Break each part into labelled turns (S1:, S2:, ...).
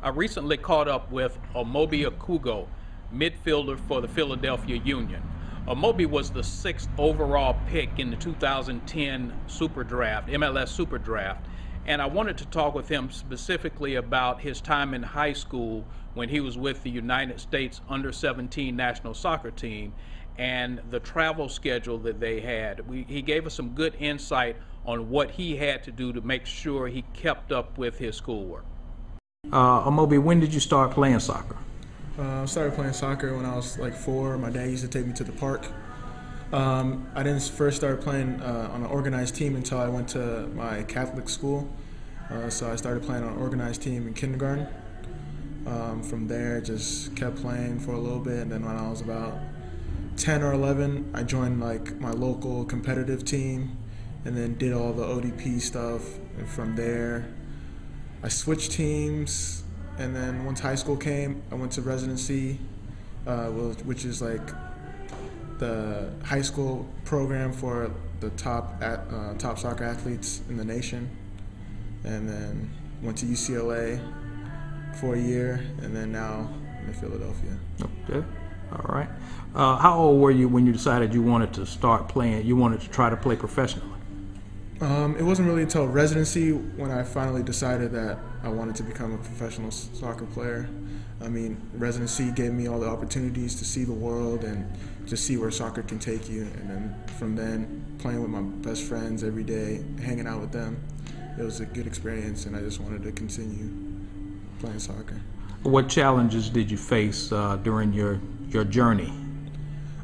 S1: I recently caught up with Amobi Okugo, midfielder for the Philadelphia Union. Amobi was the 6th overall pick in the 2010 Super Draft, MLS Super Draft, and I wanted to talk with him specifically about his time in high school when he was with the United States Under-17 national soccer team and the travel schedule that they had. He gave us some good insight on what he had to do to make sure he kept up with his schoolwork. Amobi, when did you start playing soccer?
S2: I started playing soccer when I was like 4. My dad used to take me to the park. I didn't first start playing on an organized team until I went to my Catholic school. So I started playing on an organized team in kindergarten. From there, just kept playing for a little bit, and then when I was about 10 or 11, I joined like my local competitive team, and then did all the ODP stuff. And from there, I switched teams, and then once high school came, I went to residency, which is like the high school program for the top soccer athletes in the nation. And then went to UCLA for a year, and then now I'm in Philadelphia.
S1: Okay, all right. How old were you when you decided you wanted to start playing? You wanted to try to play professionally?
S2: It wasn't really until residency when I finally decided that I wanted to become a professional soccer player. I mean, residency gave me all the opportunities to see the world and just see where soccer can take you. And then from then, playing with my best friends every day, hanging out with them, it was a good experience, and I just wanted to continue playing soccer.
S1: What challenges did you face during your journey?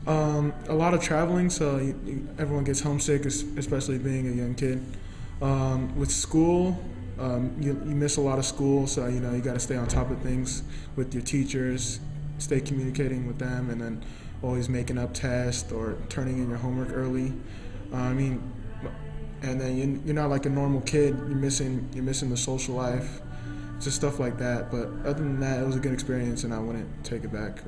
S2: A lot of traveling, so everyone gets homesick, especially being a young kid. With school, you miss a lot of school, so you got to stay on top of things with your teachers, stay communicating with them, and then always making up tests or turning in your homework early. And then you're not like a normal kid. You're missing the social life, just stuff like that. But other than that, it was a good experience, and I wouldn't take it back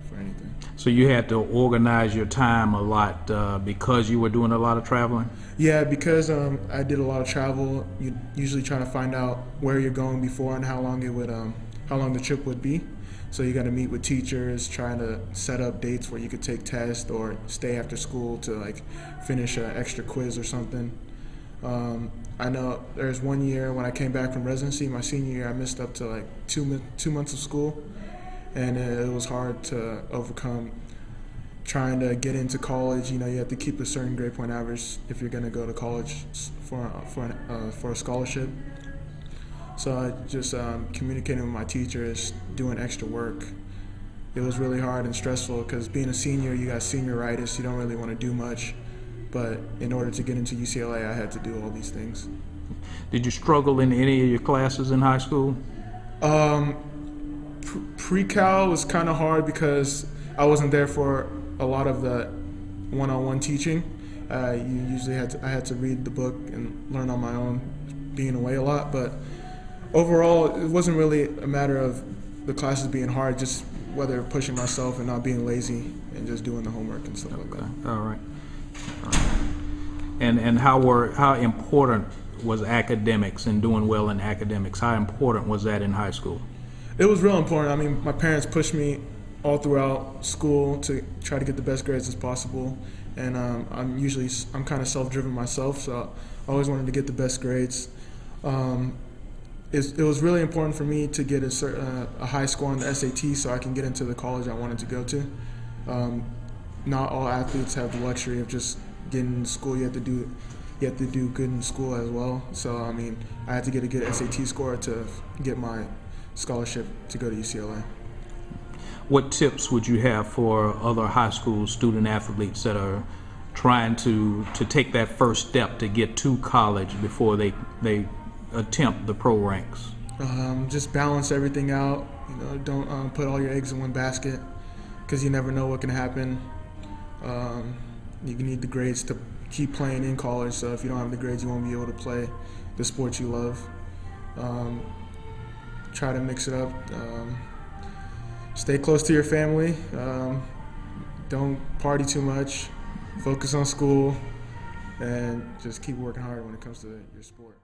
S2: for anything.
S1: So you had to organize your time a lot because you were doing a lot of traveling?
S2: Yeah, because I did a lot of travel. You usually try to find out where you're going before and how long the trip would be. So you got to meet with teachers, trying to set up dates where you could take tests or stay after school to like finish an extra quiz or something. I know there's one year when I came back from residency, my senior year, I missed up to like two months of school, and it was hard to overcome. Trying to get into college, you have to keep a certain grade point average if you're going to go to college for a scholarship. So I just communicating with my teachers, doing extra work. It was really hard and stressful because being a senior, you got senioritis, you don't really want to do much. But in order to get into UCLA, I had to do all these things.
S1: Did you struggle in any of your classes in high school?
S2: Pre-cal was kind of hard because I wasn't there for a lot of the one-on-one teaching. I had to read the book and learn on my own, being away a lot. But overall, it wasn't really a matter of the classes being hard, just whether pushing myself and not being lazy and just doing the homework and stuff like that.
S1: All right. And how important was academics and doing well in academics? How important was that in high school?
S2: It was real important. I mean, my parents pushed me all throughout school to try to get the best grades as possible, and I'm kind of self-driven myself, so I always wanted to get the best grades. It was really important for me to get a high score on the SAT so I can get into the college I wanted to go to. Not all athletes have the luxury of just getting into school. You have to do good in school as well. So I mean, I had to get a good SAT score to get my scholarship to go to UCLA.
S1: What tips would you have for other high school student athletes that are trying to take that first step to get to college before they attempt the pro ranks?
S2: Just balance everything out. Don't put all your eggs in one basket because you never know what can happen. You need the grades to keep playing in college, so if you don't have the grades, you won't be able to play the sports you love. Try to mix it up. Stay close to your family. Don't party too much. Focus on school, and just keep working hard when it comes to your sport.